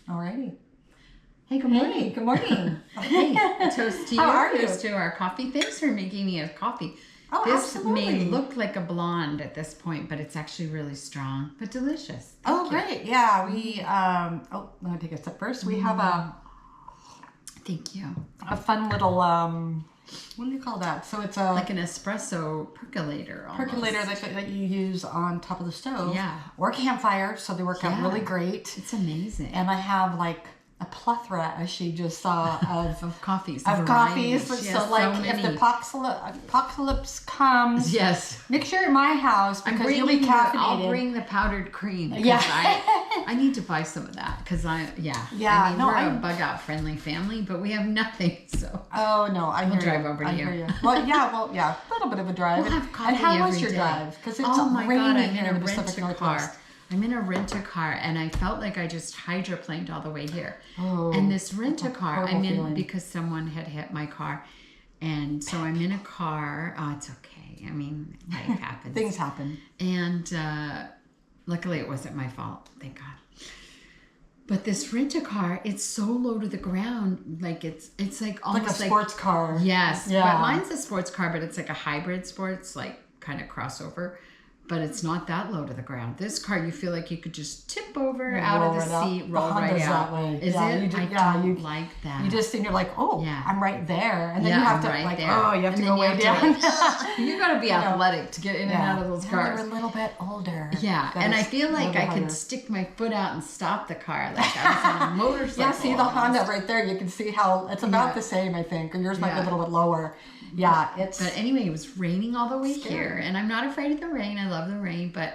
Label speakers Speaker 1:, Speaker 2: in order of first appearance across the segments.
Speaker 1: Alrighty.
Speaker 2: Hey, good morning.
Speaker 1: Hey, good morning.
Speaker 2: Hey, toast to you.
Speaker 1: How are you?
Speaker 2: Toast to our coffee. Thanks for making me a coffee.
Speaker 1: Oh,
Speaker 2: this
Speaker 1: absolutely.
Speaker 2: may look like a blonde at this point, but it's actually really strong, but delicious.
Speaker 1: Oh, great. Yeah, we, I'm going to take a sip first. We have
Speaker 2: Thank you.
Speaker 1: a fun little, what do you call that? So it's a
Speaker 2: Like an espresso percolator almost.
Speaker 1: percolator that you use on top of the stove.
Speaker 2: Yeah.
Speaker 1: Or campfire, so they work out
Speaker 2: Yeah.
Speaker 1: really great.
Speaker 2: It's amazing.
Speaker 1: And I have like a plethora, as she just saw, of
Speaker 2: coffees.
Speaker 1: of coffees. So like if the apocalypse comes,
Speaker 2: yes.
Speaker 1: make sure at my house because you'll be caffeinated.
Speaker 2: I'll bring the powdered cream.
Speaker 1: Yeah.
Speaker 2: I need to buy some of that because
Speaker 1: Yeah,
Speaker 2: I mean,
Speaker 1: no,
Speaker 2: we're a bug out friendly family, but we have nothing. So
Speaker 1: Oh no, I
Speaker 2: We'll
Speaker 1: hear
Speaker 2: drive
Speaker 1: you.
Speaker 2: over to
Speaker 1: I
Speaker 2: you.
Speaker 1: hear you. Well, yeah, a little bit of a drive.
Speaker 2: We'll have coffee
Speaker 1: and how was
Speaker 2: every
Speaker 1: your
Speaker 2: day.
Speaker 1: drive? Because it's
Speaker 2: Oh my
Speaker 1: raining
Speaker 2: God, I'm
Speaker 1: here
Speaker 2: in
Speaker 1: in
Speaker 2: a
Speaker 1: the Pacific
Speaker 2: rent-a-car.
Speaker 1: Northwest.
Speaker 2: I'm in a rent-a-car, and I felt like I just hydroplaned all the way here.
Speaker 1: Oh,
Speaker 2: And this rent-a-car,
Speaker 1: horrible
Speaker 2: I'm in
Speaker 1: feeling.
Speaker 2: because someone had hit my car. And so I'm in a car. Oh, it's okay. I mean, life happens.
Speaker 1: Things happen.
Speaker 2: And luckily it wasn't my fault. Thank God. But this rent-a-car, it's so low to the ground. Like it's like almost
Speaker 1: Like a sports car.
Speaker 2: Yes.
Speaker 1: Yeah.
Speaker 2: But mine's a sports car, but it's like a hybrid sports, like kind of crossover. But it's not that low to the ground. This car, you feel like you could just tip over out of the seat, roll right out.
Speaker 1: That way.
Speaker 2: Is
Speaker 1: yeah,
Speaker 2: it?
Speaker 1: You do,
Speaker 2: I don't like that.
Speaker 1: You just, and you're like, oh,
Speaker 2: Yeah.
Speaker 1: I'm right there. And then
Speaker 2: Yeah,
Speaker 1: you have
Speaker 2: I'm
Speaker 1: to,
Speaker 2: right
Speaker 1: like,
Speaker 2: there.
Speaker 1: oh, you have
Speaker 2: And
Speaker 1: to
Speaker 2: then
Speaker 1: go
Speaker 2: you
Speaker 1: way
Speaker 2: have
Speaker 1: down.
Speaker 2: You got to be athletic to get in and out of those cars.
Speaker 1: They're a little bit older.
Speaker 2: Yeah,
Speaker 1: That
Speaker 2: and I
Speaker 1: is
Speaker 2: feel
Speaker 1: a
Speaker 2: like
Speaker 1: little
Speaker 2: I could
Speaker 1: harder.
Speaker 2: stick my foot out and stop the car like I was on a motorcycle.
Speaker 1: Yeah, see the
Speaker 2: almost.
Speaker 1: Honda right there. You can see how it's about
Speaker 2: Yeah.
Speaker 1: the same, I think. Or yours might be a
Speaker 2: Yeah.
Speaker 1: little bit lower. Yeah, it's.
Speaker 2: But anyway, it was raining all the way
Speaker 1: Scary.
Speaker 2: here, and I'm not afraid of the rain. I love the rain, but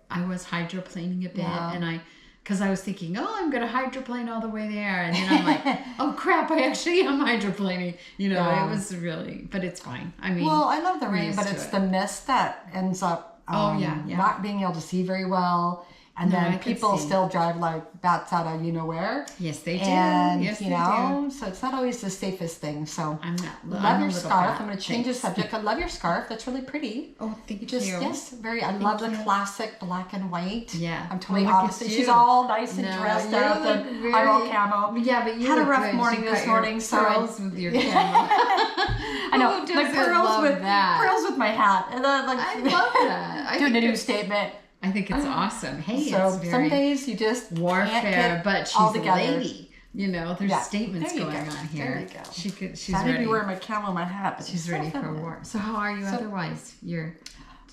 Speaker 2: I was hydroplaning a bit,
Speaker 1: Yeah.
Speaker 2: and because I was thinking, oh, I'm going to hydroplane all the way there, and then I'm like, oh crap, I actually am hydroplaning.
Speaker 1: Yeah.
Speaker 2: It was really, but it's fine. I mean,
Speaker 1: Well, I love the
Speaker 2: we're
Speaker 1: rain,
Speaker 2: used
Speaker 1: but
Speaker 2: to
Speaker 1: it's
Speaker 2: it.
Speaker 1: the mist that ends up
Speaker 2: Yeah.
Speaker 1: not being able to see very well. And
Speaker 2: No, I
Speaker 1: then
Speaker 2: could
Speaker 1: people
Speaker 2: see.
Speaker 1: still drive like bats out of you-know-where.
Speaker 2: Yes, they do.
Speaker 1: And,
Speaker 2: yes,
Speaker 1: you
Speaker 2: they
Speaker 1: know,
Speaker 2: do.
Speaker 1: so it's not always the safest thing. So
Speaker 2: I'm not.
Speaker 1: love
Speaker 2: I'm a
Speaker 1: your
Speaker 2: little
Speaker 1: scarf.
Speaker 2: bat.
Speaker 1: I'm going to change the
Speaker 2: Thanks.
Speaker 1: subject. I love your scarf. That's really pretty.
Speaker 2: Oh, thank you.
Speaker 1: Yes, very. I love the classic black and white.
Speaker 2: Yeah.
Speaker 1: I'm totally
Speaker 2: Well, look at
Speaker 1: opposite.
Speaker 2: you.
Speaker 1: She's all nice and
Speaker 2: No,
Speaker 1: dressed
Speaker 2: you
Speaker 1: up,
Speaker 2: look
Speaker 1: and
Speaker 2: very-
Speaker 1: I'm all camo.
Speaker 2: Yeah, but you
Speaker 1: Had a
Speaker 2: look
Speaker 1: rough
Speaker 2: good.
Speaker 1: morning
Speaker 2: You
Speaker 1: this
Speaker 2: got your
Speaker 1: morning, so I-
Speaker 2: pearls with your camera.
Speaker 1: I know,
Speaker 2: Who
Speaker 1: my
Speaker 2: doesn't
Speaker 1: pearls
Speaker 2: love
Speaker 1: with
Speaker 2: that?
Speaker 1: pearls with my hat, and then like
Speaker 2: I love that. I
Speaker 1: doing
Speaker 2: think
Speaker 1: a new
Speaker 2: it's-
Speaker 1: statement.
Speaker 2: I think it's awesome. Hey,
Speaker 1: So
Speaker 2: it's very
Speaker 1: some days you just can't
Speaker 2: warfare,
Speaker 1: get
Speaker 2: but she's
Speaker 1: all
Speaker 2: a
Speaker 1: together.
Speaker 2: lady. There's
Speaker 1: Yeah.
Speaker 2: statements
Speaker 1: There you
Speaker 2: going
Speaker 1: go.
Speaker 2: on here.
Speaker 1: There you go.
Speaker 2: She's
Speaker 1: I need to
Speaker 2: ready.
Speaker 1: be wearing my camo and my hat. But
Speaker 2: She's
Speaker 1: it's so
Speaker 2: ready for
Speaker 1: feminine.
Speaker 2: war. So how are you otherwise? You're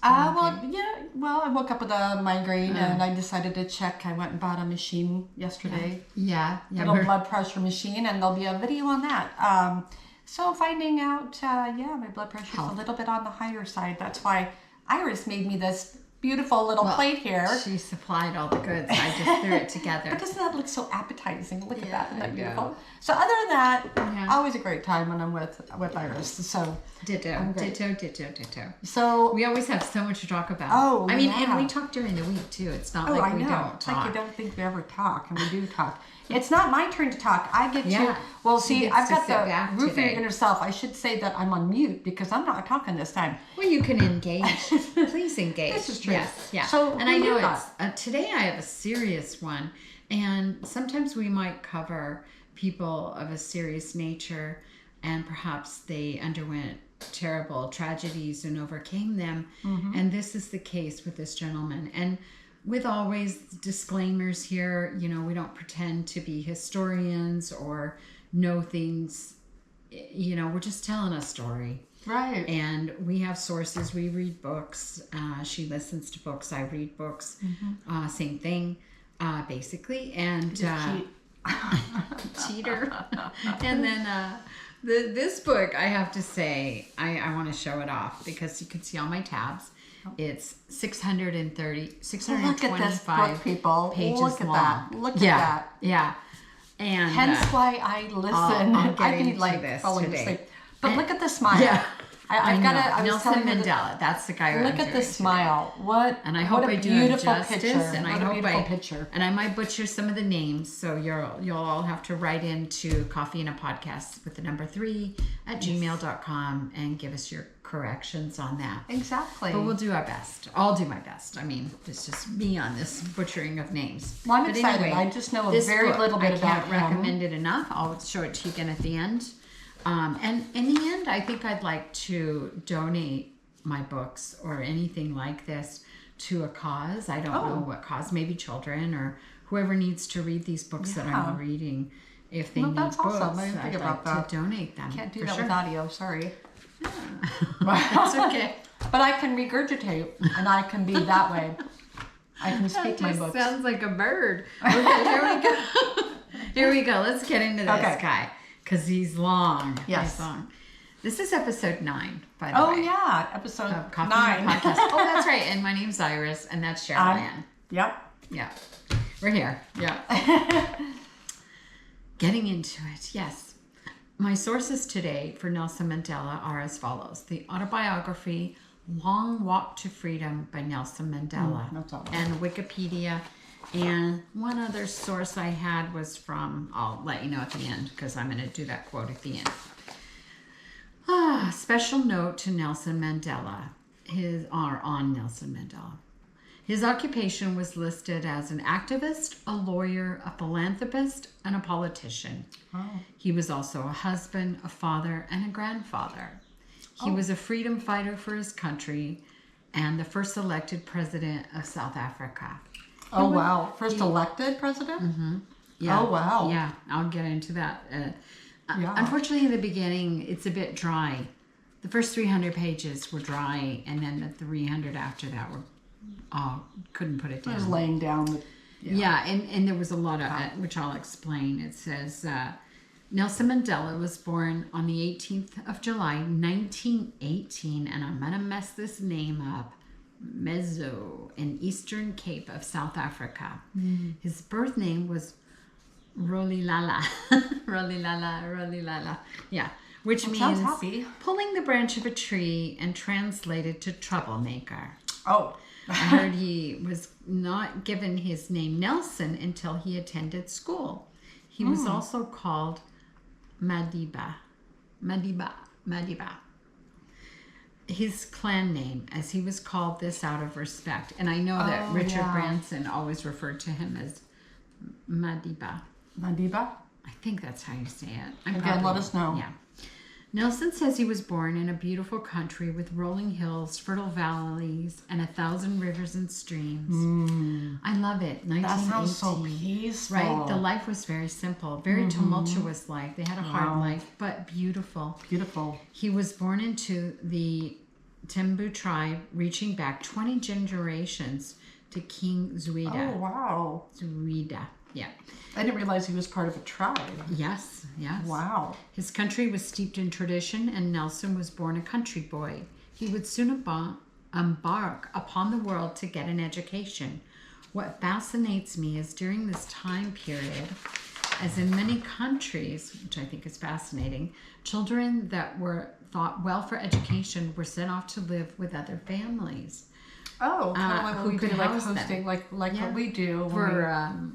Speaker 1: Well, I woke up with a migraine and I decided to check. I went and bought a machine yesterday.
Speaker 2: yeah.
Speaker 1: Little blood pressure machine, and there'll be a video on that. So finding out, my blood pressure is a little bit on the higher side. That's why Iris made me this beautiful little plate here.
Speaker 2: She supplied all the goods. I just threw it together.
Speaker 1: But doesn't that look so appetizing? Look at that. Isn't
Speaker 2: I
Speaker 1: that
Speaker 2: know.
Speaker 1: beautiful? So other than that,
Speaker 2: Yeah.
Speaker 1: always a great time when I'm with Iris. So
Speaker 2: Ditto.
Speaker 1: great.
Speaker 2: Ditto.
Speaker 1: So
Speaker 2: We always have so much to talk about.
Speaker 1: Oh,
Speaker 2: I mean,
Speaker 1: yeah.
Speaker 2: and we talk during the week too. It's not
Speaker 1: I
Speaker 2: like we
Speaker 1: know.
Speaker 2: don't
Speaker 1: It's
Speaker 2: talk.
Speaker 1: like you don't think we ever talk, and we do talk. It's not my turn to talk. I get
Speaker 2: Yeah.
Speaker 1: to. Well,
Speaker 2: She
Speaker 1: see,
Speaker 2: gets
Speaker 1: I've
Speaker 2: to
Speaker 1: got
Speaker 2: sit
Speaker 1: the
Speaker 2: back
Speaker 1: roof
Speaker 2: today.
Speaker 1: in herself. I should say that I'm on mute because I'm not talking this time.
Speaker 2: Well, you can engage. Please engage.
Speaker 1: This is true.
Speaker 2: Yes, yeah.
Speaker 1: So,
Speaker 2: and
Speaker 1: who
Speaker 2: I know
Speaker 1: you
Speaker 2: it's today. I have a serious one, and sometimes we might cover people of a serious nature, and perhaps they underwent terrible tragedies and overcame them.
Speaker 1: Mm-hmm.
Speaker 2: And this is the case with this gentleman. And with always disclaimers here, we don't pretend to be historians or know things. We're just telling a story.
Speaker 1: Right.
Speaker 2: And we have sources. We read books. She listens to books. I read books. Same thing, basically. And cheater. And then this book, I have to say, I want to show it off because you can see all my tabs. It's 625
Speaker 1: Look at this book, people.
Speaker 2: pages
Speaker 1: Look at
Speaker 2: long.
Speaker 1: that. Look at that.
Speaker 2: Yeah. And
Speaker 1: Hence why I listen.
Speaker 2: I'll get
Speaker 1: I'd be
Speaker 2: into
Speaker 1: like
Speaker 2: this
Speaker 1: falling
Speaker 2: today.
Speaker 1: asleep. But
Speaker 2: And-
Speaker 1: look at the smile.
Speaker 2: Yeah.
Speaker 1: I've got to. I was
Speaker 2: Nelson
Speaker 1: telling you
Speaker 2: Mandela. That's the guy.
Speaker 1: Look at the smile. What?
Speaker 2: And I hope
Speaker 1: what a
Speaker 2: I do him
Speaker 1: beautiful
Speaker 2: justice.
Speaker 1: picture.
Speaker 2: And I
Speaker 1: what a
Speaker 2: hope
Speaker 1: beautiful
Speaker 2: I
Speaker 1: picture.
Speaker 2: And I might butcher some of the names, so you'll all have to write into coffeeandaposdcast with the number 3 at gmail.com and give us your corrections on that.
Speaker 1: Exactly.
Speaker 2: But we'll do our best. I'll do my best. I mean, it's just me on this butchering of names.
Speaker 1: Well, I'm
Speaker 2: But
Speaker 1: excited.
Speaker 2: anyway,
Speaker 1: I just know a
Speaker 2: this
Speaker 1: very
Speaker 2: book,
Speaker 1: little bit
Speaker 2: I
Speaker 1: about
Speaker 2: can't recommend it enough. I'll show it to you again at the end. And in the end, I think I'd like to donate my books or anything like this to a cause. I don't know what cause. Maybe children or whoever needs to read these books that I'm reading. If they need
Speaker 1: that's
Speaker 2: books,
Speaker 1: awesome. I didn't think
Speaker 2: I'd
Speaker 1: about
Speaker 2: like
Speaker 1: that.
Speaker 2: to donate them.
Speaker 1: Can't do
Speaker 2: for
Speaker 1: that
Speaker 2: sure.
Speaker 1: with audio. Sorry.
Speaker 2: That's okay.
Speaker 1: But I can regurgitate, and I can be that way. I can speak my books.
Speaker 2: Sounds like a bird. Okay, here we go. Here we go. Let's get into this guy because he's long.
Speaker 1: Yes.
Speaker 2: He's long. This is episode 9, by the way.
Speaker 1: Oh yeah, episode
Speaker 2: Of Coffee
Speaker 1: 9.
Speaker 2: Podcast. Oh, that's right. And my name's Iris, and that's Cheryl.
Speaker 1: Yep.
Speaker 2: Yeah. We're here. Yeah. Getting into it. Yes. My sources today for Nelson Mandela are as follows. The autobiography, Long Walk to Freedom by Nelson Mandela.
Speaker 1: That's all.
Speaker 2: And Wikipedia. And one other source I had was from, I'll let you know at the end because I'm going to do that quote at the end. Special note to Nelson Mandela. On Nelson Mandela. His occupation was listed as an activist, a lawyer, a philanthropist, and a politician.
Speaker 1: Oh.
Speaker 2: He was also a husband, a father, and a grandfather. He was a freedom fighter for his country and the first elected president of South Africa.
Speaker 1: Oh, wow. First elected president?
Speaker 2: Mm-hmm. Yeah.
Speaker 1: Oh, wow.
Speaker 2: Yeah, I'll get into that.
Speaker 1: Yeah.
Speaker 2: Unfortunately, in the beginning, it's a bit dry. The first 300 pages were dry, and then the 300 after that were, couldn't put it
Speaker 1: I
Speaker 2: down.
Speaker 1: was laying down.
Speaker 2: Yeah, and there was a lot of it, which I'll explain. It says, Nelson Mandela was born on the 18th of July, 1918, and I'm going to mess this name up, Mezo, in Eastern Cape of South Africa. His birth name was Rolilala. Rolilala. Yeah, which
Speaker 1: Sounds
Speaker 2: means
Speaker 1: happy.
Speaker 2: pulling the branch of a tree and translated to troublemaker.
Speaker 1: Oh.
Speaker 2: I heard he was not given his name Nelson until he attended school. He was also called Madiba. His clan name, as he was called this out of respect. And I know that Richard Branson always referred to him as Madiba.
Speaker 1: Mandiba?
Speaker 2: I think that's how you say it.
Speaker 1: Again, let us know.
Speaker 2: Yeah. Nelson says he was born in a beautiful country with rolling hills, fertile valleys, and 1,000 rivers and streams. I love it. 1918.
Speaker 1: That sounds so peaceful.
Speaker 2: Right? The life was very simple, very tumultuous life. They had a hard life, but beautiful.
Speaker 1: Beautiful.
Speaker 2: He was born into the Tembu tribe, reaching back 20 generations to King Zwida.
Speaker 1: Oh, wow.
Speaker 2: Zwida, yeah.
Speaker 1: I didn't realize he was part of a tribe.
Speaker 2: Yes.
Speaker 1: Wow.
Speaker 2: His country was steeped in tradition, and Nelson was born a country boy. He would soon embark upon the world to get an education. What fascinates me is during this time period, as in many countries, which I think is fascinating, children that were thought well for education were sent off to live with other families.
Speaker 1: Oh, kind of like
Speaker 2: who
Speaker 1: what we
Speaker 2: could
Speaker 1: do, like
Speaker 2: house them.
Speaker 1: hosting, like what we do. when
Speaker 2: For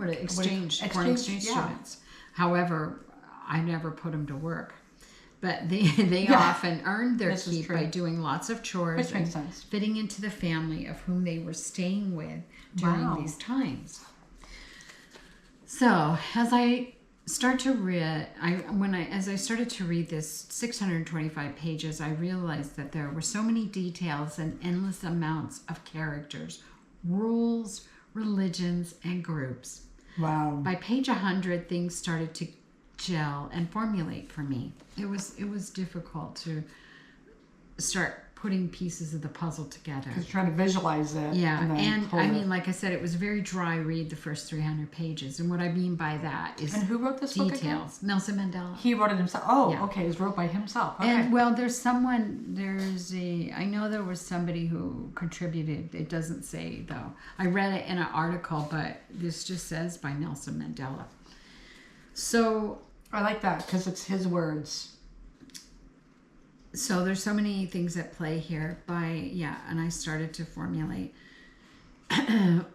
Speaker 2: foreign exchange
Speaker 1: yeah.
Speaker 2: students. However, I never put them to work, but they often earned their
Speaker 1: This is
Speaker 2: keep
Speaker 1: true.
Speaker 2: by doing lots of chores
Speaker 1: Which
Speaker 2: and
Speaker 1: makes sense.
Speaker 2: fitting into the family of whom they were staying with during
Speaker 1: Wow.
Speaker 2: these times. So as I start to read, as I started to read this 625 pages, I realized that there were so many details and endless amounts of characters, rules, religions, and groups.
Speaker 1: Wow.
Speaker 2: By page 100, things started to gel and formulate for me. It was difficult to start putting pieces of the puzzle together.
Speaker 1: Just trying to visualize it.
Speaker 2: Yeah, and
Speaker 1: pull
Speaker 2: I
Speaker 1: it.
Speaker 2: mean, like I said, it was a very dry read, the first 300 pages. And what I mean by that is
Speaker 1: And who wrote this book again?
Speaker 2: details. Nelson Mandela.
Speaker 1: He wrote it himself. Oh,
Speaker 2: Yeah.
Speaker 1: okay. It was wrote by himself. Okay.
Speaker 2: And well, I know there was somebody who contributed. It doesn't say though. I read it in an article, but this just says by Nelson Mandela. So
Speaker 1: I like that because it's his words.
Speaker 2: So there's so many things at play here and I started to formulate.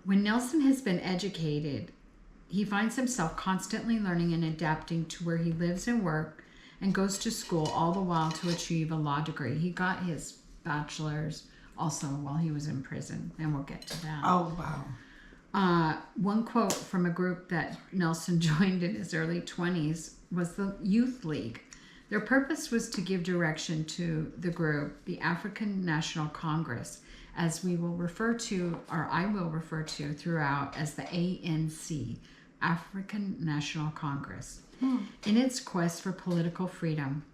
Speaker 2: When Nelson has been educated, he finds himself constantly learning and adapting to where he lives and works and goes to school all the while to achieve a law degree. He got his bachelor's also while he was in prison, and we'll get to that.
Speaker 1: Oh, wow.
Speaker 2: One quote from a group that Nelson joined in his early 20s was the Youth League. Their purpose was to give direction to the group, the African National Congress, as we will refer to, or I will refer to throughout as the ANC, African National Congress. In its quest for political freedom,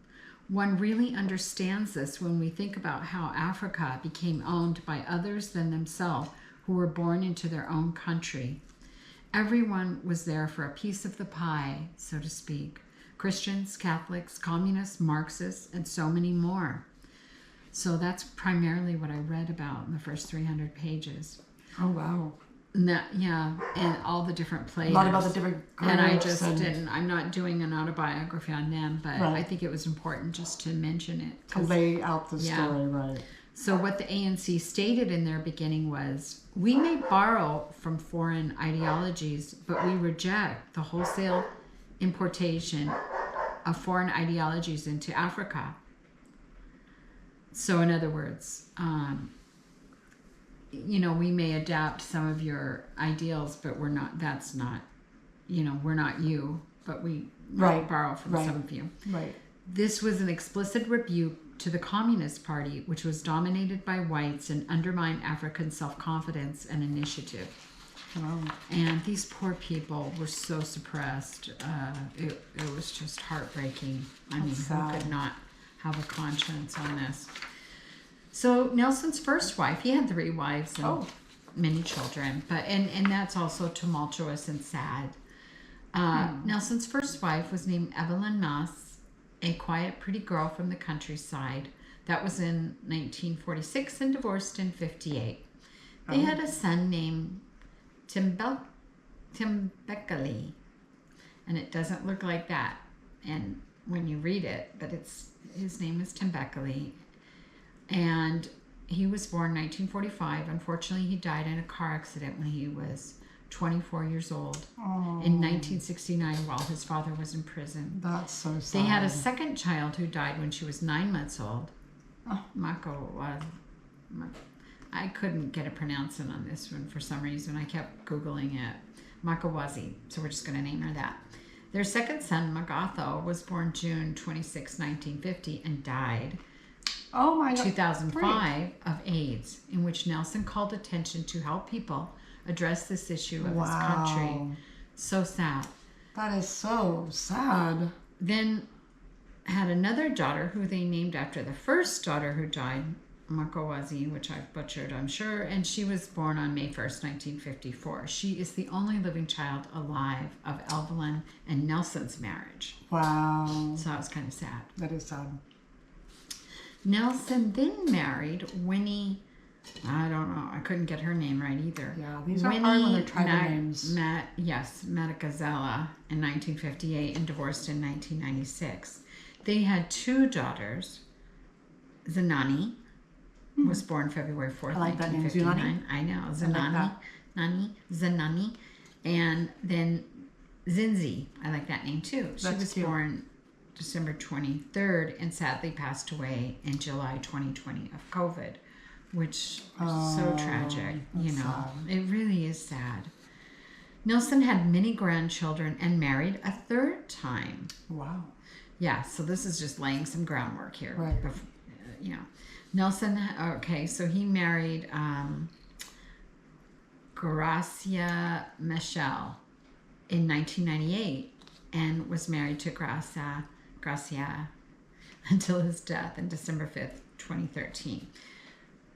Speaker 2: one really understands this when we think about how Africa became owned by others than themselves who were born into their own country. Everyone was there for a piece of the pie, so to speak. Christians, Catholics, communists, Marxists, and so many more. So that's primarily what I read about in the first 300 pages.
Speaker 1: Oh, wow.
Speaker 2: And and all the different players.
Speaker 1: A lot about the different groups.
Speaker 2: And I just didn't, I'm not doing an autobiography on them, but
Speaker 1: Right.
Speaker 2: I think it was important just to mention it.
Speaker 1: To lay out the story, right.
Speaker 2: So what the ANC stated in their beginning was, we may borrow from foreign ideologies, but we reject the wholesale importation of foreign ideologies into Africa. So in other words, we may adapt some of your ideals, but we're not, that's not, we're not you, but we
Speaker 1: Right.
Speaker 2: borrow from
Speaker 1: Right.
Speaker 2: some of you.
Speaker 1: Right.
Speaker 2: This was an explicit rebuke to the Communist Party, which was dominated by whites and undermined African self-confidence and initiative.
Speaker 1: Wow.
Speaker 2: And these poor people were so suppressed. It was just heartbreaking. I mean, who
Speaker 1: sad.
Speaker 2: could not have a conscience on this? So Nelson's first wife, he had 3 wives and many children, but and that's also tumultuous and sad. Nelson's first wife was named Evelyn Maas, a quiet, pretty girl from the countryside. That was in 1946 and divorced in 58. They had a son named Timbekele, and it doesn't look like that, and when you read it, but his name is Timbekele, and he was born in 1945. Unfortunately, he died in a car accident when he was 24 years old in 1969 while his father was in prison.
Speaker 1: That's so sad.
Speaker 2: They had a second child who died when she was 9 months old. I couldn't get a pronouncement on this one for some reason. I kept Googling it. Makawazi. So we're just going to name her that. Their second son, Magatho, was born June 26, 1950 and died 2005 of AIDS, in which Nelson called attention to help people address this issue of his country. So sad.
Speaker 1: That is so sad.
Speaker 2: Then had another daughter who they named after the first daughter who died, Makawazi, which I've butchered, I'm sure, and she was born on May 1st, 1954. She is the only living child alive of Evelyn and Nelson's marriage.
Speaker 1: Wow.
Speaker 2: So that was kind of sad.
Speaker 1: That is sad.
Speaker 2: Nelson then married Winnie, I don't know, I couldn't get her name right either.
Speaker 1: Yeah, these are hard when they're tribal names.
Speaker 2: Matakazela in 1958 and divorced in 1996. They had 2 daughters. Zanani was born February 4th,
Speaker 1: I like that name,
Speaker 2: 1959. I know, Zanani. And then Zinzi, I like that name too. She was
Speaker 1: cute.
Speaker 2: born December 23rd and sadly passed away in July 2020 of COVID, which is so tragic.
Speaker 1: Sad.
Speaker 2: It really is sad. Nelson had many grandchildren and married a 3rd time.
Speaker 1: Wow.
Speaker 2: Yeah, so this is just laying some groundwork here.
Speaker 1: Right.
Speaker 2: Nelson, okay, so he married Gracia Michel in 1998 and was married to Gracia until his death on December 5th, 2013.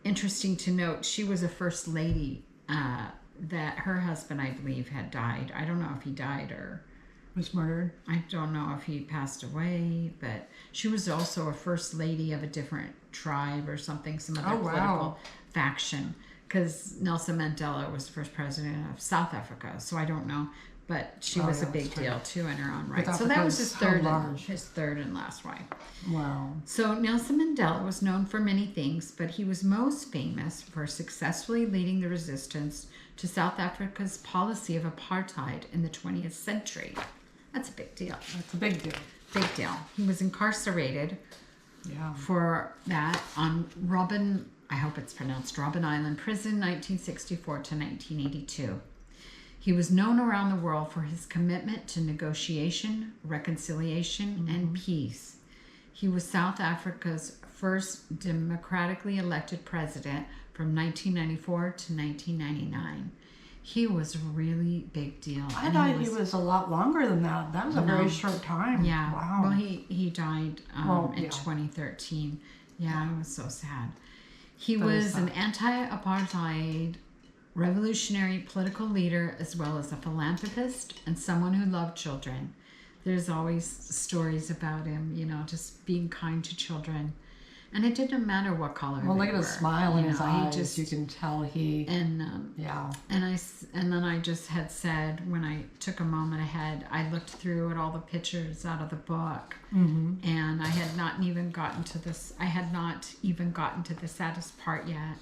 Speaker 2: Interesting to note, she was a first lady that her husband, I believe, had died. I don't know if he died or
Speaker 1: Was murdered.
Speaker 2: I don't know if he passed away, but she was also a first lady of a different tribe or something, some other political faction, because Nelson Mandela was the first president of South Africa, so I don't know, but she was a big deal too in her own right. So that was his third and last wife.
Speaker 1: Wow.
Speaker 2: So Nelson Mandela was known for many things, but he was most famous for successfully leading the resistance to South Africa's policy of apartheid in the 20th century. That's a big deal.
Speaker 1: That's a big deal.
Speaker 2: big deal. He was incarcerated for that on I hope it's pronounced Robben Island Prison, 1964 to 1982. He was known around the world for his commitment to negotiation, reconciliation, and peace. He was South Africa's first democratically elected president from 1994 to 1999. He was a really big deal.
Speaker 1: I thought he was a lot longer than that. That was a very short time.
Speaker 2: Yeah.
Speaker 1: Wow.
Speaker 2: Well, he died in 2013. Yeah, it was so sad. He was an anti-apartheid revolutionary political leader, as well as a philanthropist and someone who loved children. There's always stories about him, just being kind to children. And it didn't matter what color they were.
Speaker 1: Well, look at his smile in his eyes. You can tell he...
Speaker 2: And then I just had said, when I took a moment ahead, I looked through at all the pictures out of the book. And I had not even gotten to this. I had not even gotten to the saddest part yet.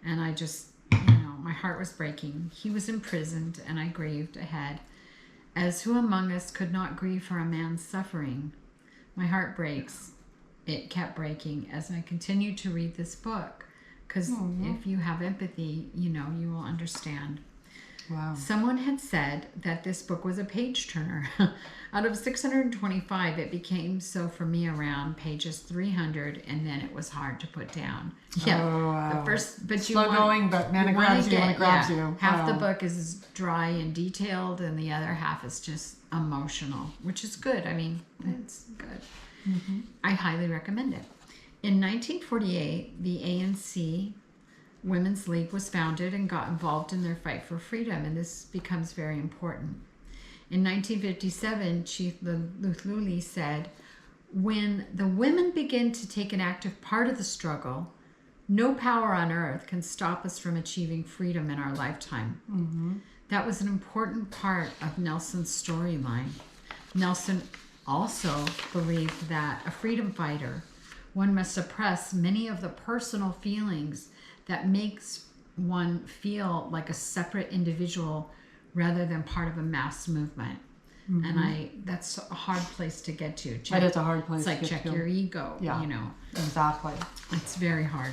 Speaker 2: And I just, my heart was breaking. He was imprisoned, and I grieved ahead. As who among us could not grieve for a man's suffering? My heart breaks. It kept breaking as I continued to read this book, because if you have empathy, you will understand.
Speaker 1: Wow.
Speaker 2: Someone had said that this book was a page turner. Out of 625, it became so for me around pages 300, and then it was hard to put down. Yeah,
Speaker 1: oh, wow.
Speaker 2: The first, but
Speaker 1: slow going, but man, it grabs you when it grabs you.
Speaker 2: Half the book is dry and detailed, and the other half is just emotional, which is good. I mean, it's good. I highly recommend it. In 1948, the ANC Women's League was founded and got involved in their fight for freedom, and this becomes very important. In 1957, Chief Luthuli said, "When the women begin to take an active part of the struggle, no power on earth can stop us from achieving freedom in our lifetime." That was an important part of Nelson's storyline. Nelson also believed that a freedom fighter, one must suppress many of the personal feelings that makes one feel like a separate individual rather than part of a mass movement. And that's a hard place to get to.
Speaker 1: That is a hard place
Speaker 2: to get to. It's like check your ego,
Speaker 1: Exactly.
Speaker 2: It's very hard.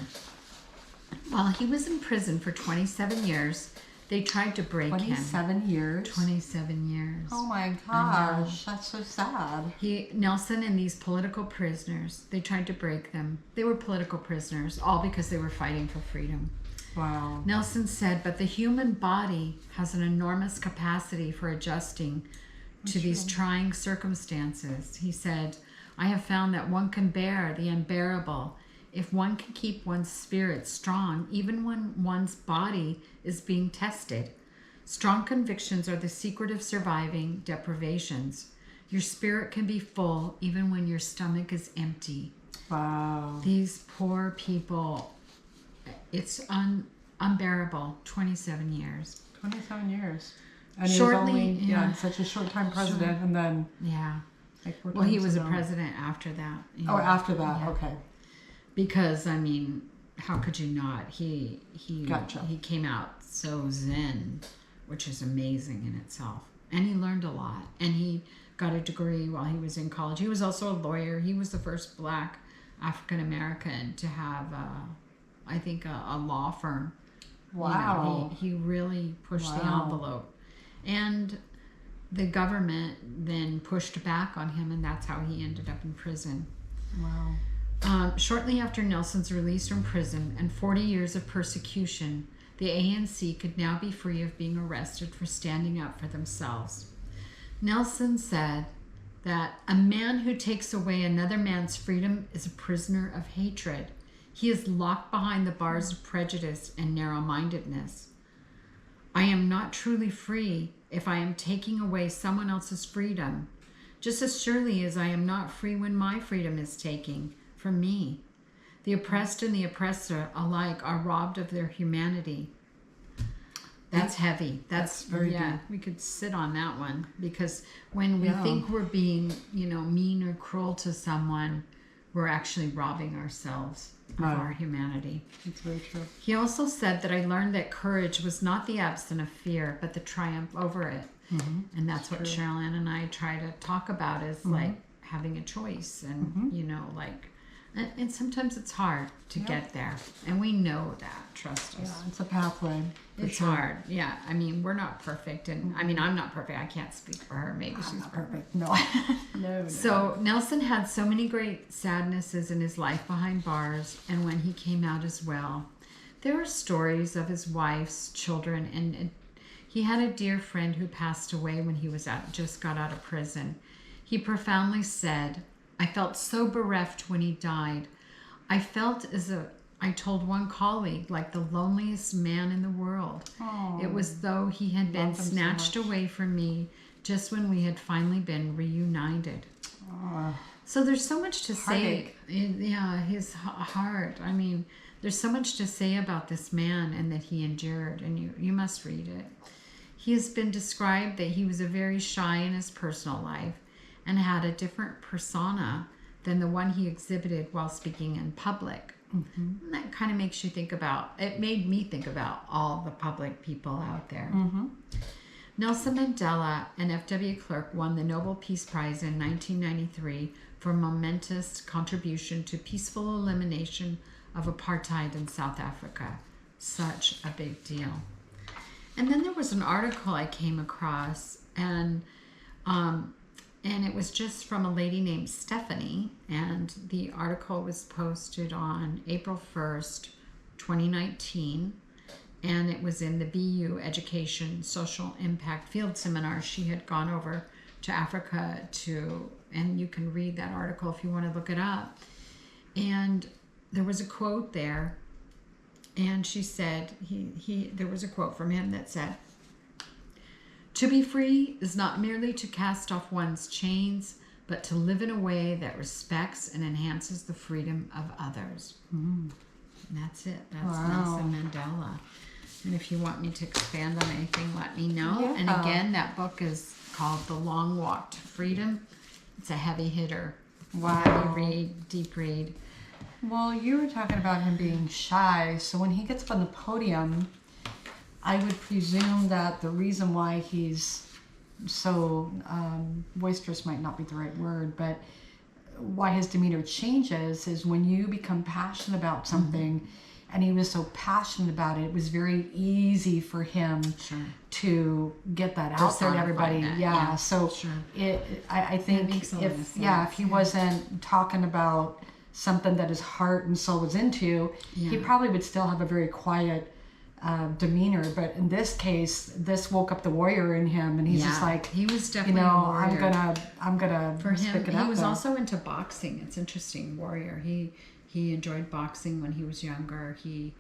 Speaker 2: While he was in prison for 27 years, they tried to break
Speaker 1: 27 years?
Speaker 2: 27 years.
Speaker 1: Oh my gosh, that's so sad.
Speaker 2: Nelson and these political prisoners, they tried to break them. They were political prisoners, all because they were fighting for freedom.
Speaker 1: Wow.
Speaker 2: Nelson said, but the human body has an enormous capacity for adjusting to these trying circumstances. He said, I have found that one can bear the unbearable if one can keep one's spirit strong, even when one's body is being tested. Strong convictions are the secret of surviving deprivations. Your spirit can be full even when your stomach is empty.
Speaker 1: Wow.
Speaker 2: These poor people, it's unbearable. 27 years.
Speaker 1: 27 years. And
Speaker 2: Shortly,
Speaker 1: he was only, such a short time president, and then...
Speaker 2: Yeah.
Speaker 1: Like
Speaker 2: well, he was a president after that.
Speaker 1: Oh, after that, okay.
Speaker 2: Because, I mean, how could you not? He
Speaker 1: Gotcha.
Speaker 2: He came out so zen, which is amazing in itself. And he learned a lot. And he got a degree while he was in college. He was also a lawyer. He was the first Black African-American to have, I think, a law firm.
Speaker 1: Wow.
Speaker 2: He really pushed the envelope. And the government then pushed back on him, and that's how he ended up in prison.
Speaker 1: Wow.
Speaker 2: Shortly after Nelson's release from prison and 40 years of persecution, the ANC could now be free of being arrested for standing up for themselves. Nelson said that a man who takes away another man's freedom is a prisoner of hatred. He is locked behind the bars of prejudice and narrow-mindedness. I am not truly free if I am taking away someone else's freedom, just as surely as I am not free when my freedom is taken from me. The oppressed and the oppressor alike are robbed of their humanity. That's heavy. That's very deep. We could sit on that one, because when we think we're being, mean or cruel to someone, we're actually robbing ourselves of our humanity.
Speaker 1: That's very true.
Speaker 2: He also said that I learned that courage was not the absence of fear, but the triumph over it. And that's what Cheryl and I try to talk about, is like having a choice, and you know, like, and sometimes it's hard to get there, and we know that. Trust us.
Speaker 1: Yeah, it's a pathway.
Speaker 2: It's hard. Yeah, I mean, we're not perfect, and I mean, I'm not perfect. I can't speak for her. Maybe she's
Speaker 1: Not
Speaker 2: perfect.
Speaker 1: No. No.
Speaker 2: So Nelson had so many great sadnesses in his life behind bars, and when he came out as well. There are stories of his wife's children, and he had a dear friend who passed away when he was just got out of prison. He profoundly said, "I felt so bereft when he died. I felt I told one colleague, like the loneliest man in the world.
Speaker 1: Oh,
Speaker 2: it was though he had been
Speaker 1: him so
Speaker 2: snatched
Speaker 1: much.
Speaker 2: away from me just when we had finally been reunited."
Speaker 1: Oh,
Speaker 2: So there's so much to
Speaker 1: Heartache.
Speaker 2: say. Yeah, his heart. I mean, there's so much to say about this man and that he endured, and you must read it. He has been described that he was a very shy in his personal life and had a different persona than the one he exhibited while speaking in public. And that kind of makes you think about, it made me think about all the public people out there. Nelson Mandela and F.W. Clerk won the Nobel Peace Prize in 1993 for momentous contribution to peaceful elimination of apartheid in South Africa. Such a big deal. And then there was an article I came across, and it was just from a lady named Stephanie, and the article was posted on April 1st, 2019, and it was in the BU Education Social Impact Field Seminar. She had gone over to Africa and you can read that article if you want to look it up. And there was a quote there, and she said, there was a quote from him that said, "To be free is not merely to cast off one's chains, but to live in a way that respects and enhances the freedom of others." And that's it. That's Nelson Mandela. And if you want me to expand on anything, let me know.
Speaker 1: Yeah.
Speaker 2: And again, that book is called The Long Walk to Freedom. It's a heavy hitter.
Speaker 1: Wow.
Speaker 2: Heavy read, deep read.
Speaker 1: Well, you were talking about him being shy. So when he gets up on the podium, I would presume that the reason why he's so boisterous might not be the right word, but why his demeanor changes is when you become passionate about something, and he was so passionate about it, it was very easy for him to get that out there to everybody.
Speaker 2: Yeah,
Speaker 1: so
Speaker 2: sure.
Speaker 1: I think
Speaker 2: makes a lot of
Speaker 1: if
Speaker 2: sense.
Speaker 1: he wasn't talking about something that his heart and soul was into, he probably would still have a very quiet demeanor. But in this case, this woke up the warrior in him, and he's just like,
Speaker 2: he was definitely a warrior.
Speaker 1: I'm gonna
Speaker 2: For him,
Speaker 1: stick it out
Speaker 2: he was
Speaker 1: there.
Speaker 2: also into boxing. It's interesting, warrior. He enjoyed boxing when he was younger. He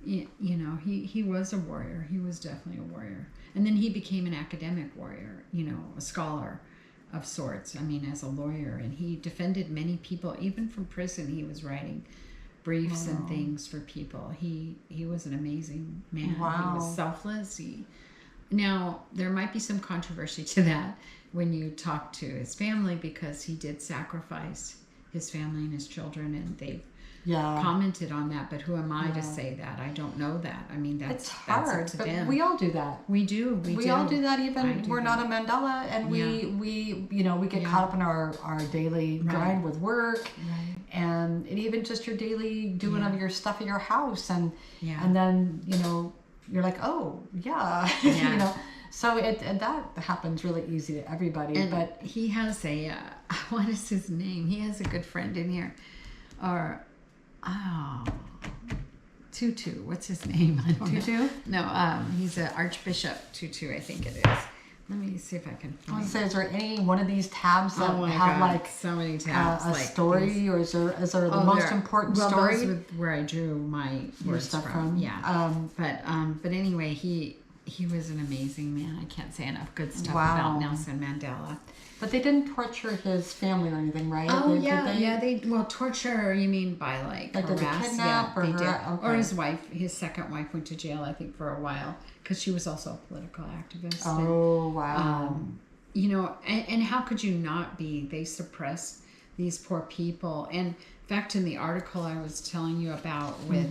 Speaker 2: was a warrior. He was definitely a warrior. And then he became an academic warrior, a scholar of sorts. I mean, as a lawyer, and he defended many people, even from prison. He was writing briefs and things for people. He was an amazing man.
Speaker 1: Wow.
Speaker 2: He was selfless. Now, there might be some controversy to that when you talk to his family, because he did sacrifice his family and his children, and they've commented on that. But who am I to say that? I don't know that. I mean,
Speaker 1: It's hard,
Speaker 2: up to
Speaker 1: but
Speaker 2: them.
Speaker 1: we all do that.
Speaker 2: We do.
Speaker 1: We all do that. Even
Speaker 2: I do
Speaker 1: we're not a
Speaker 2: that.
Speaker 1: Mandela, and we get caught up in our daily grind with work, and even just your daily doing of your stuff at your house, and then you're like, oh so that happens really easy to everybody.
Speaker 2: And
Speaker 1: but
Speaker 2: he has what is his name? He has a good friend in here, Tutu. What's his name? I don't know.
Speaker 1: Tutu?
Speaker 2: No, he's an Archbishop Tutu, I think it is. Let me see if I can
Speaker 1: I want
Speaker 2: find
Speaker 1: to say, is there any one of these tabs that have like
Speaker 2: so many tabs,
Speaker 1: a
Speaker 2: like
Speaker 1: story,
Speaker 2: these.
Speaker 1: or is there the most important
Speaker 2: well,
Speaker 1: story?
Speaker 2: Those with where I drew my words
Speaker 1: stuff
Speaker 2: from.
Speaker 1: from?
Speaker 2: Yeah. But anyway, he was an amazing man. I can't say enough good stuff
Speaker 1: Wow.
Speaker 2: about Nelson Mandela.
Speaker 1: But they didn't torture his family or anything, right?
Speaker 2: Oh,
Speaker 1: Did they?
Speaker 2: well, torture, you mean by like
Speaker 1: Like, did they
Speaker 2: harass?
Speaker 1: kidnap or
Speaker 2: they did.
Speaker 1: harass? Okay.
Speaker 2: Or his second wife went to jail, I think, for a while, because she was also a political activist.
Speaker 1: Oh, wow.
Speaker 2: And how could you not be? They suppress these poor people. And in fact, in the article I was telling you about with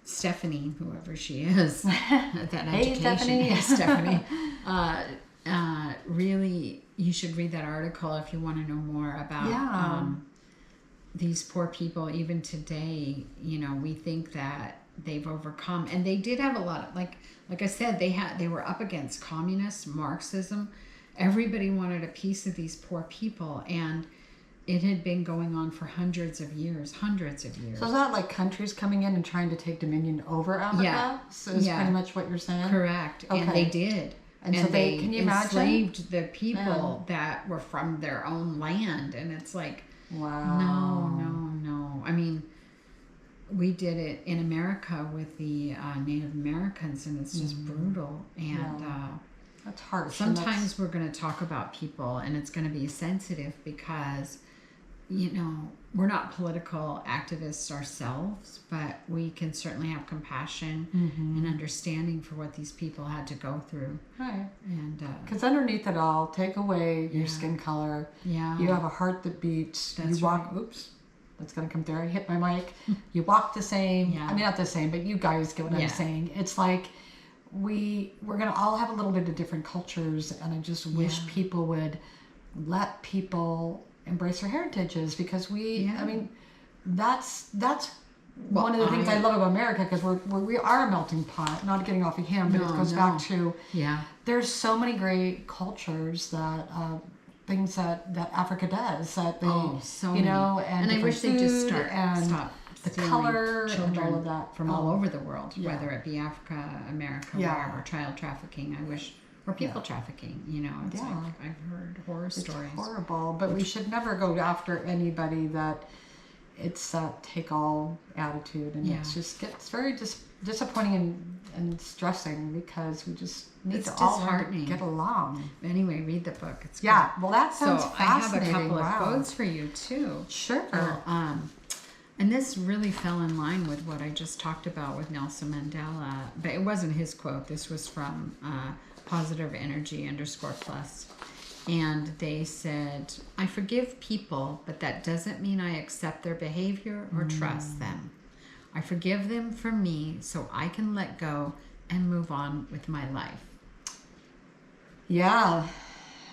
Speaker 2: Stephanie, whoever she is, that
Speaker 1: Hey,
Speaker 2: education,
Speaker 1: Stephanie.
Speaker 2: Stephanie, really, you should read that article if you want to know more about these poor people. Even today, you know, we think that they've overcome, and they did have a lot of, like I said, they were up against communists, Marxism. Everybody wanted a piece of these poor people, and it had been going on for hundreds of years.
Speaker 1: So is that like countries coming in and trying to take dominion over Africa?
Speaker 2: Yeah.
Speaker 1: So is pretty much what you're saying?
Speaker 2: Correct.
Speaker 1: Okay.
Speaker 2: And they did.
Speaker 1: And so they can you imagine?
Speaker 2: Enslaved the people that were from their own land. And it's like,
Speaker 1: wow.
Speaker 2: No. I mean, we did it in America with the Native Americans, and it's just brutal. And
Speaker 1: that's harsh.
Speaker 2: Sometimes we're going to talk about people, and it's going to be sensitive because, you know, we're not political activists ourselves, but we can certainly have compassion and understanding for what these people had to go through.
Speaker 1: Right.
Speaker 2: And
Speaker 1: because underneath it all, take away your skin color.
Speaker 2: Yeah.
Speaker 1: You have a heart that beats.
Speaker 2: That's
Speaker 1: you walk. Right. Oops. That's going to come there. I hit my mic. You walk the same.
Speaker 2: Yeah.
Speaker 1: I mean, not the same, but you guys get what I'm saying. It's like we're going to all have a little bit of different cultures, and I just wish people would let people embrace their heritages, because I mean, that's one of the things I love about America, because we are a melting pot. Not getting off of him, but it goes back to there's so many great cultures that things that Africa does that they you know, and
Speaker 2: I wish they just stop
Speaker 1: the color
Speaker 2: children
Speaker 1: and all of that
Speaker 2: from all over the world, whether it be Africa, America, wherever. Child trafficking, I wish. Or people trafficking, you know, it's like I've heard horror stories.
Speaker 1: It's horrible, but we should never go after anybody that it's that take all attitude, and it's very disappointing and stressing, because we just need to all get along.
Speaker 2: Anyway, read the book. It's good.
Speaker 1: Well, that sounds fascinating.
Speaker 2: I have a couple of quotes for you too.
Speaker 1: Sure.
Speaker 2: And this really fell in line with what I just talked about with Nelson Mandela, but it wasn't his quote. This was from Positive Energy _plus. And they said, I forgive people, but that doesn't mean I accept their behavior or trust them. I forgive them for me so I can let go and move on with my life.
Speaker 1: Yeah.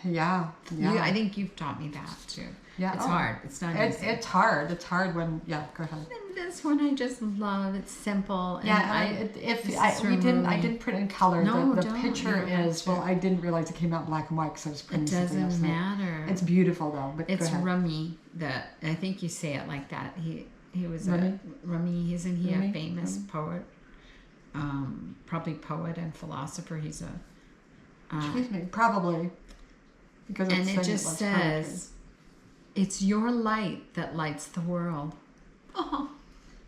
Speaker 2: I think you've taught me that too. Yeah. It's hard. It's not easy.
Speaker 1: It's hard. It's hard when, go ahead.
Speaker 2: And this one I just love. It's simple. And
Speaker 1: I didn't print in color.
Speaker 2: No,
Speaker 1: the picture is, I didn't realize it came out black and white because I was printing something else.
Speaker 2: It doesn't matter.
Speaker 1: It's beautiful though. But
Speaker 2: it's Rumi. I think you say it like that. He was Rumi. Isn't he a famous poet? Probably poet and philosopher. He's
Speaker 1: excuse me, probably. Because
Speaker 2: it just says, it's your light that lights the world. Oh,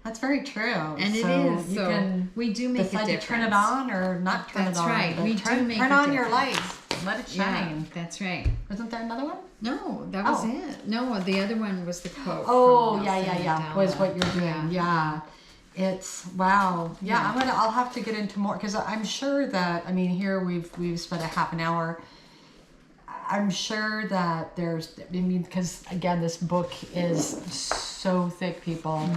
Speaker 1: that's very true.
Speaker 2: And it is. So we do make a difference.
Speaker 1: Decide to turn it on or not turn it on.
Speaker 2: That's right. We do make
Speaker 1: turn on your light. Let it shine.
Speaker 2: Yeah, that's right.
Speaker 1: Wasn't there another one?
Speaker 2: No, that was it. No, the other one was the quote.
Speaker 1: Oh, yeah. Was what you're doing. Yeah. It's wow. Yeah, I'll have to get into more, because I'm sure that, I mean, here we've spent a half an hour. I'm sure that because again, this book is so thick, people,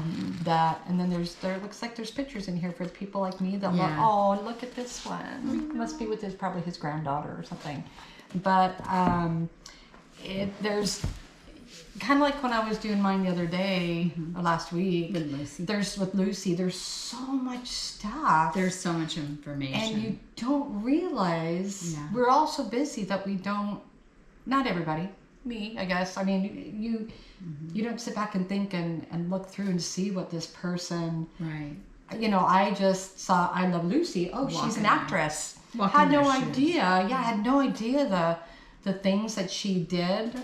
Speaker 1: that, and then there looks like there's pictures in here for people like me that look at this one. Must be with probably his granddaughter or something. But there's kind of like when I was doing mine the other day, or last week, with Lucy, there's so much stuff.
Speaker 2: There's so much information.
Speaker 1: And you don't realize, we're all so busy that we don't, not everybody, me, I guess. I mean, you don't sit back and think and look through and see what this person,
Speaker 2: right.
Speaker 1: You know, I just saw I Love Lucy. Oh, she's an actress.
Speaker 2: Had
Speaker 1: no idea. I had no idea the things that she did,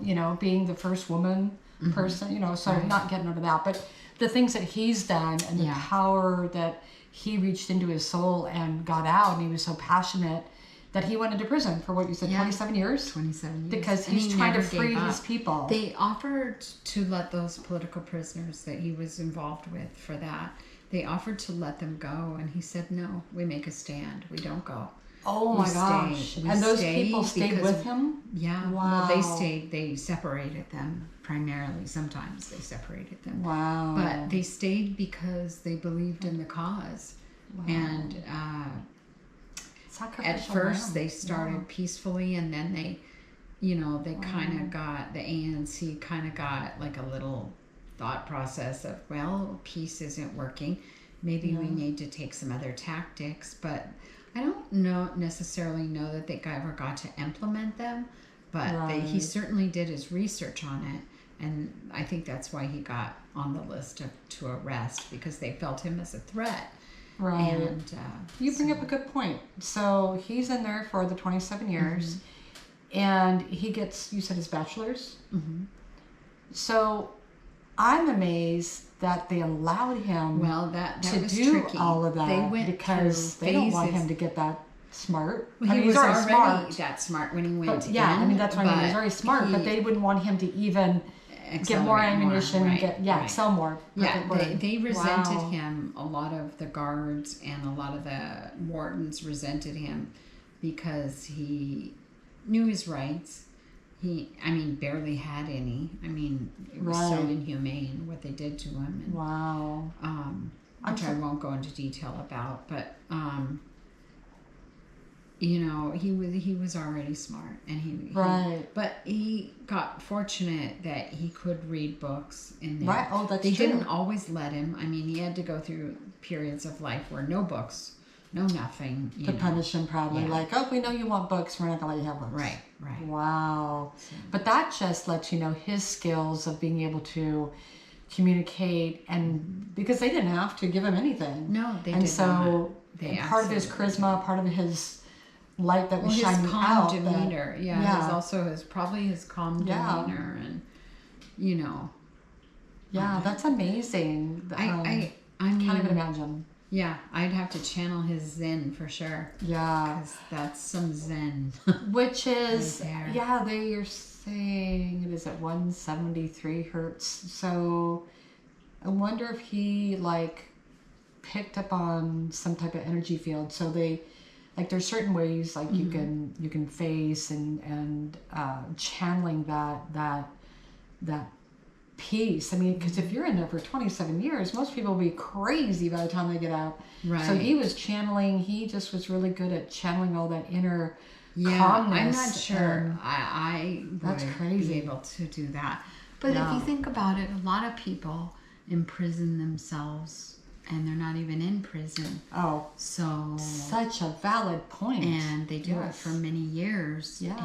Speaker 1: you know, being the first woman person, you know, so not getting into that, but the things that he's done and the power that he reached into his soul and got out, and he was so passionate that he went into prison for what you said, 27 years?
Speaker 2: 27 years.
Speaker 1: Because he's trying to free his people.
Speaker 2: They offered to let those political prisoners that he was involved with for that, they offered to let them go, and he said, no, we make a stand. We don't go.
Speaker 1: Oh my gosh. And those people stayed with him?
Speaker 2: Yeah.
Speaker 1: Wow.
Speaker 2: Well, they separated them primarily. Sometimes they separated them.
Speaker 1: Wow.
Speaker 2: But they stayed because they believed in the cause.
Speaker 1: Wow.
Speaker 2: And
Speaker 1: Sacrificial
Speaker 2: at first
Speaker 1: lamb.
Speaker 2: they started peacefully, and then they kind of got, the ANC kind of got like a little thought process of, well, peace isn't working. Maybe we need to take some other tactics, but I don't necessarily know that they ever got to implement them, but he certainly did his research on it, and I think that's why he got on the list to arrest, because they felt him as a threat.
Speaker 1: Right.
Speaker 2: And
Speaker 1: you bring up a good point. So he's in there for the 27 years, and he gets, you said, his bachelor's. So I'm amazed that they allowed him
Speaker 2: that
Speaker 1: to
Speaker 2: was
Speaker 1: do
Speaker 2: tricky.
Speaker 1: all of that,
Speaker 2: They went
Speaker 1: because
Speaker 2: through
Speaker 1: they don't want
Speaker 2: phases.
Speaker 1: him to get that smart.
Speaker 2: Well,
Speaker 1: I mean,
Speaker 2: he was
Speaker 1: he's
Speaker 2: already
Speaker 1: smart.
Speaker 2: that smart when he went
Speaker 1: But, yeah,
Speaker 2: in,
Speaker 1: I mean, that's what I mean. He's
Speaker 2: but
Speaker 1: very smart, but they wouldn't want him to even get more
Speaker 2: accelerate
Speaker 1: ammunition
Speaker 2: more,
Speaker 1: and get excel more.
Speaker 2: Yeah,
Speaker 1: Perfect word.
Speaker 2: they resented him. A lot of the guards and a lot of the wardens resented him because he knew his rights. He, I mean, barely had any. I mean, it was so inhumane what they did to him. And, which I won't go into detail about, but you know, he was already smart, and but he got fortunate that he could read books in there.
Speaker 1: Right. Oh, that's
Speaker 2: they
Speaker 1: true.
Speaker 2: didn't always let him. I mean, he had to go through periods of life where no books, no nothing.
Speaker 1: To punish him, probably. Like, oh, we know you want books, we're not going to let you have books.
Speaker 2: Right.
Speaker 1: Wow. But that just lets you know his skills of being able to communicate, and because they didn't have to give him anything.
Speaker 2: No, they
Speaker 1: and
Speaker 2: did
Speaker 1: so
Speaker 2: not.
Speaker 1: Part of his charisma, part of his light that was shining
Speaker 2: his calm
Speaker 1: out.
Speaker 2: demeanor. His also probably his calm demeanor, and you know.
Speaker 1: Yeah, that's amazing.
Speaker 2: I
Speaker 1: can't even imagine.
Speaker 2: Yeah, I'd have to channel his Zen for sure.
Speaker 1: Yeah.
Speaker 2: Because that's some Zen.
Speaker 1: Which is,
Speaker 2: right
Speaker 1: they are saying it is at 173 hertz. So I wonder if he picked up on some type of energy field. So they, there's certain ways you can face and channeling that peace. I mean, because if you're in there for 27 years, most people will be crazy by the time they get out.
Speaker 2: Right.
Speaker 1: So he was channeling. He just was really good at channeling all that inner calmness.
Speaker 2: I'm not sure I
Speaker 1: that's
Speaker 2: would
Speaker 1: crazy.
Speaker 2: be able to do that. But if you think about it, a lot of people imprison themselves and they're not even in prison.
Speaker 1: Oh,
Speaker 2: so
Speaker 1: such a valid point.
Speaker 2: And they do it for many years.
Speaker 1: Yeah.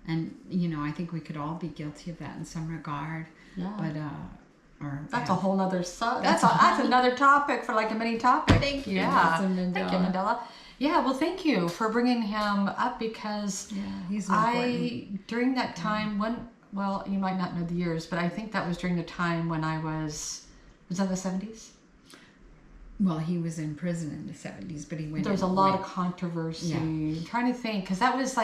Speaker 2: And you know, I think we could all be guilty of that in some regard.
Speaker 1: Yeah.
Speaker 2: But
Speaker 1: that's a whole nother that's another topic for a mini topic.
Speaker 2: Thank you.
Speaker 1: Yeah.
Speaker 2: Thank you,
Speaker 1: Mandela. Yeah, well, thank you for bringing him up, because
Speaker 2: he's important.
Speaker 1: During that time well, you might not know the years, but I think that was during the time when I was that the 70s?
Speaker 2: Well, he was in prison in the 70s, but he went.
Speaker 1: There was a lot of controversy. I'm trying to think, because that was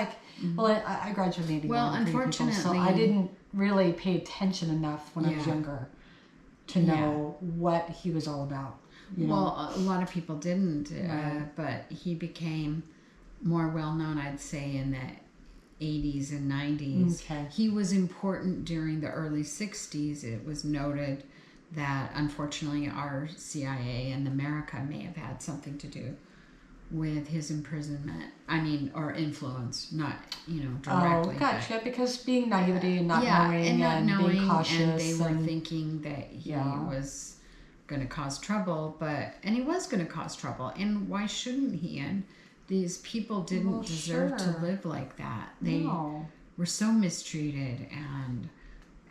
Speaker 1: well, I graduated.
Speaker 2: Well, unfortunately,
Speaker 1: so I didn't really pay attention enough when I was younger to know what he was all about.
Speaker 2: Well, a lot of people didn't, but he became more well known, I'd say, in the 80s and 90s.
Speaker 1: Okay.
Speaker 2: He was important during the early 60s. It was noted that unfortunately our CIA and America may have had something to do with his imprisonment. I mean, or influence, not directly.
Speaker 1: Oh, gotcha. Because being naivety and not knowing and being cautious,
Speaker 2: and they were thinking that he was going to cause trouble, and he was going to cause trouble. And why shouldn't he? And these people didn't deserve to live like that. They were so mistreated and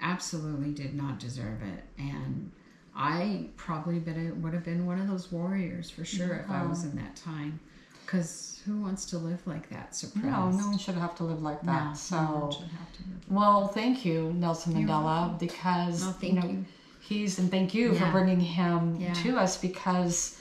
Speaker 2: absolutely did not deserve it. And I probably would have been one of those warriors for sure if I was in that time. Because who wants to live like that, suppressed?
Speaker 1: No one should have to live like that.
Speaker 2: No,
Speaker 1: so,
Speaker 2: no one should have to live like
Speaker 1: well, thank you, Nelson Mandela, because
Speaker 2: thank you.
Speaker 1: And thank you for bringing him to us, because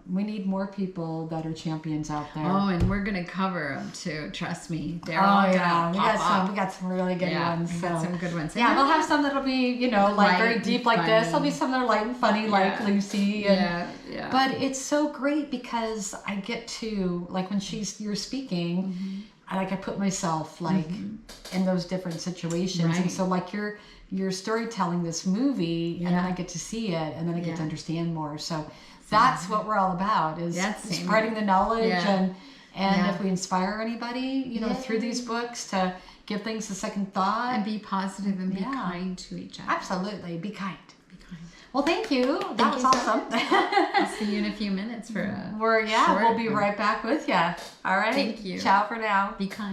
Speaker 1: we need more people that are champions out there.
Speaker 2: Oh, and we're gonna cover them too. Trust me, they're all gonna pop up.
Speaker 1: We got some really good ones.
Speaker 2: We got some good ones.
Speaker 1: Yeah, we'll have some that'll be
Speaker 2: light
Speaker 1: very deep like this. There'll be some that are light and funny like Lucy. And,
Speaker 2: yeah.
Speaker 1: But it's so great because I get to when you're speaking, I put myself in those different situations, and so you're storytelling this movie, and then I get to see it, and then I get to understand more. So that's what we're all about, is
Speaker 2: Same
Speaker 1: spreading the knowledge. And
Speaker 2: Yeah.
Speaker 1: if we inspire anybody, you know, through these books to give things a second thought.
Speaker 2: And be positive and be kind to each other.
Speaker 1: Absolutely. Be kind.
Speaker 2: Be kind.
Speaker 1: Well, thank you. That was
Speaker 2: you so
Speaker 1: awesome.
Speaker 2: I'll see you in a few minutes for a
Speaker 1: We'll be
Speaker 2: short-
Speaker 1: right back with you. All right.
Speaker 2: Thank you.
Speaker 1: Ciao for now.
Speaker 2: Be kind.